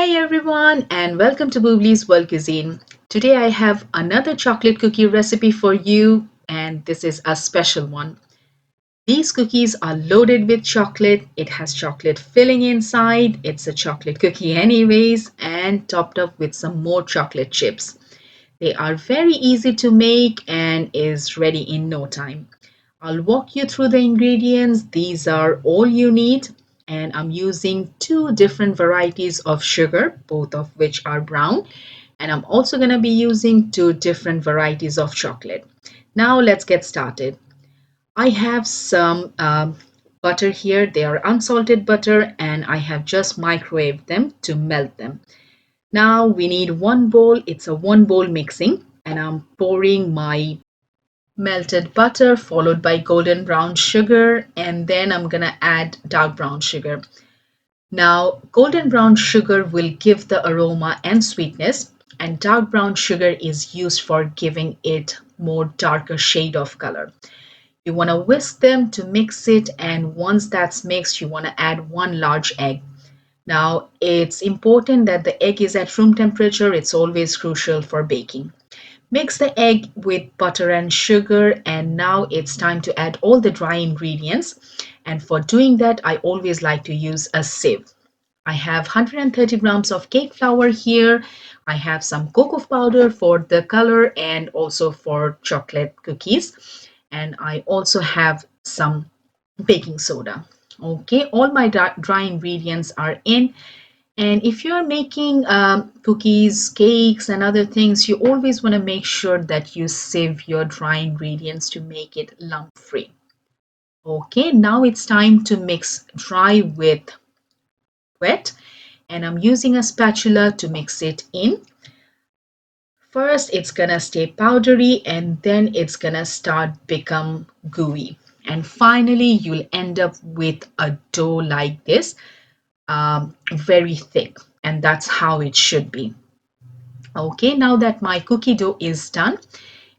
Hey everyone, and welcome to Bublis World Cuisine. Today I have another chocolate cookie recipe for you, and this is a special one. These cookies are loaded with chocolate. It has chocolate filling inside. It's a chocolate cookie, anyways, and topped up with some more chocolate chips. They are very easy to make and is ready in no time. I'll walk you through the ingredients. These are all you need, and I'm using two different varieties of sugar, both of which are brown, and I'm also going to be using two different varieties of chocolate. Now let's get started. I have some butter here. They are unsalted butter, and I have just microwaved them to melt them. Now we need one bowl. It's a one bowl mixing, and I'm pouring my melted butter followed by golden brown sugar, and then I'm gonna add dark brown sugar. Now golden brown sugar will give the aroma and sweetness, and dark brown sugar is used for giving it more darker shade of color. You want to whisk them to mix it, and once that's mixed you want to add one large egg. Now it's important that the egg is at room temperature. It's always crucial for baking. Mix the egg with butter and sugar, and now it's time to add all the dry ingredients. And for doing that, I always like to use a sieve. I have 130 grams of cake flour here. I have some cocoa powder for the color and also for chocolate cookies. And I also have some baking soda. Okay, all my dry ingredients are in, and if you're making cookies, cakes, and other things, you always want to make sure that you sieve your dry ingredients to make it lump free. Okay, now it's time to mix dry with wet, and I'm using a spatula to mix it in. First, it's gonna stay powdery, and then it's gonna start become gooey. And finally, you'll end up with a dough like this, very thick, and that's how it should be. Okay, now that my cookie dough is done,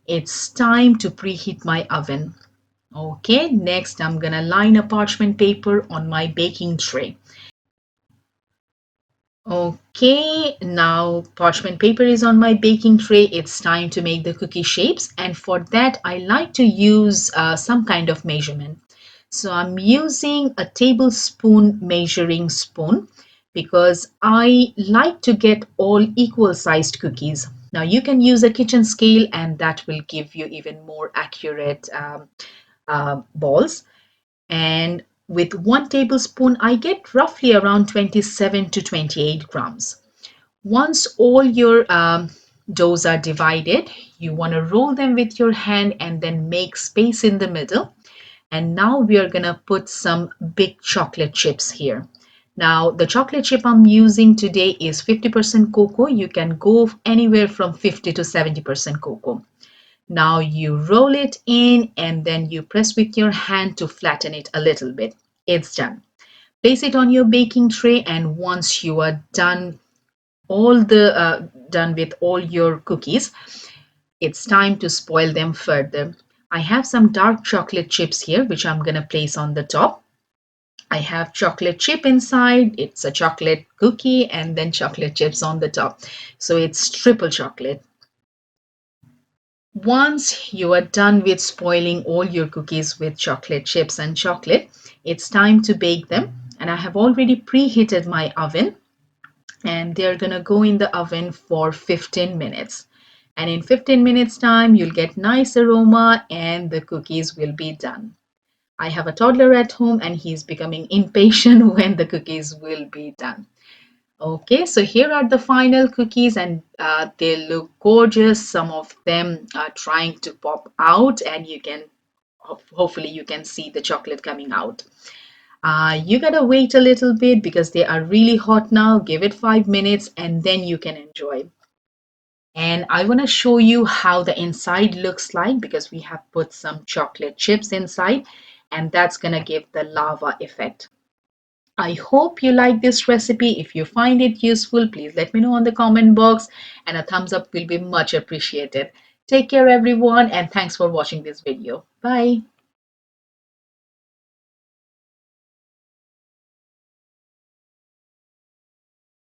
it's time to preheat my oven. Okay, next I'm gonna line a parchment paper on my baking tray. Okay, now parchment paper is on my baking tray. It's time to make the cookie shapes, and for that I like to use some kind of measurement. So I'm using a tablespoon measuring spoon because I like to get all equal sized cookies. Now you can use a kitchen scale, and that will give you even more accurate balls. And with 1 tablespoon, I get roughly around 27 to 28 grams. Once all your doughs are divided, you want to roll them with your hand and then make space in the middle. And now we are going to put some big chocolate chips here. Now, the chocolate chip I'm using today is 50% cocoa. You can go anywhere from 50 to 70% cocoa. Now you roll it in and then you press with your hand to flatten it a little bit. It's done. Place it on your baking tray, and once you are done with all your cookies, it's time to spoil them further. I have some dark chocolate chips here which I'm going to place on the top. I have chocolate chip inside. It's a chocolate cookie and then chocolate chips on the top. So it's triple chocolate. Once you are done with spoiling all your cookies with chocolate chips and chocolate, it's time to bake them. And I have already preheated my oven, and they're gonna go in the oven for 15 minutes. And in 15 minutes time, you'll get nice aroma and the cookies will be done. I have a toddler at home and he's becoming impatient when the cookies will be done. Okay, so here are the final cookies, and they look gorgeous. Some of them are trying to pop out, and you can hopefully you can see the chocolate coming out. You gotta wait a little bit because they are really hot now. Give it 5 minutes and then you can enjoy. And I want to show you how the inside looks like because we have put some chocolate chips inside, and that's gonna give the lava effect. I hope you like this recipe. If you find it useful, please let me know on the comment box, and a thumbs up will be much appreciated. Take care everyone, and thanks for watching this video. Bye.